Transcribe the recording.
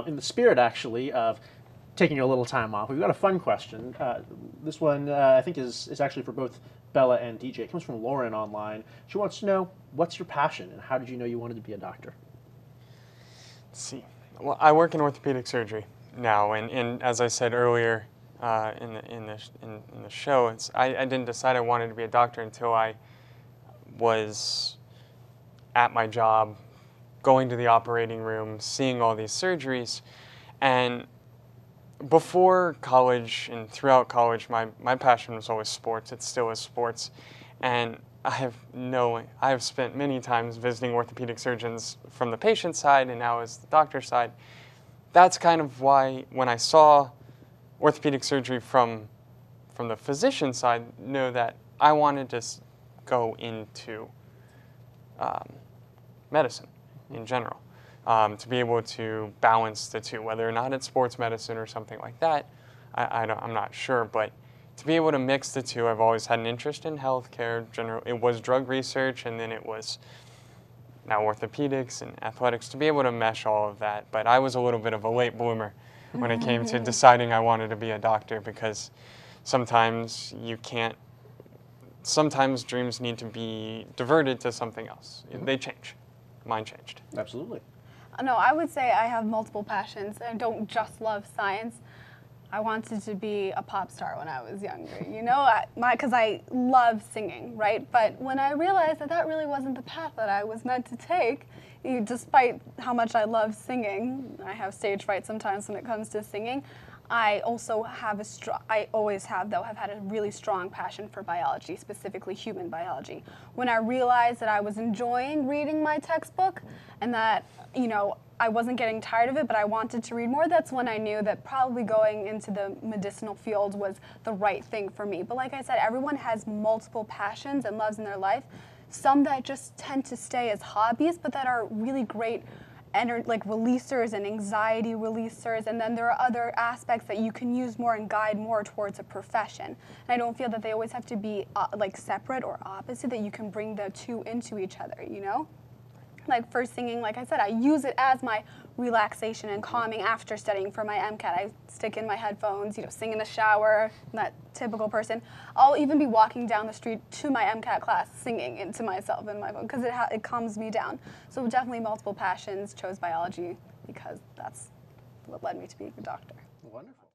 In the spirit, actually, of taking a little time off, we've got a fun question. This one, I think, is actually for both Bella and DJ. It comes from Lauren online. She wants to know, what's your passion, and how did you know you wanted to be a doctor? Let's see. Well, I work in orthopedic surgery now, and as I said earlier in the show, I didn't decide I wanted to be a doctor until I was at my job, going to the operating room, seeing all these surgeries. And before college and throughout college, my passion was always sports. It still is sports. And I have spent many times visiting orthopedic surgeons from the patient side and now as the doctor side. That's kind of why when I saw orthopedic surgery from the physician side, know that I wanted to go into medicine in general, to be able to balance the two, whether or not it's sports medicine or something like that. I'm not sure, but to be able to mix the two, I've always had an interest in healthcare. It was drug research, and then it was now orthopedics and athletics, to be able to mesh all of that. But I was a little bit of a late bloomer when it came to deciding I wanted to be a doctor, because sometimes sometimes dreams need to be diverted to something else. They change. Mine changed. Absolutely. No, I would say I have multiple passions. I don't just love science. I wanted to be a pop star when I was younger, you know, because I love singing, right? But when I realized that that really wasn't the path that I was meant to take, despite how much I love singing, I have stage fright sometimes when it comes to singing, I also have I always have had a really strong passion for biology, specifically human biology. When I realized that I was enjoying reading my textbook and that, you know, I wasn't getting tired of it, but I wanted to read more, that's when I knew that probably going into the medicinal field was the right thing for me. But like I said, everyone has multiple passions and loves in their life. Some that just tend to stay as hobbies, but that are really great like releasers and anxiety releasers, and then there are other aspects that you can use more and guide more towards a profession. And I don't feel that they always have to be like separate or opposite, that you can bring the two into each other, you know? Like for singing, like I said, I use it as my relaxation and calming after studying for my MCAT. I stick in my headphones, you know, sing in the shower, I'm that typical person. I'll even be walking down the street to my MCAT class singing into myself in my phone because it calms me down. So definitely multiple passions, chose biology because that's what led me to being a doctor. Wonderful.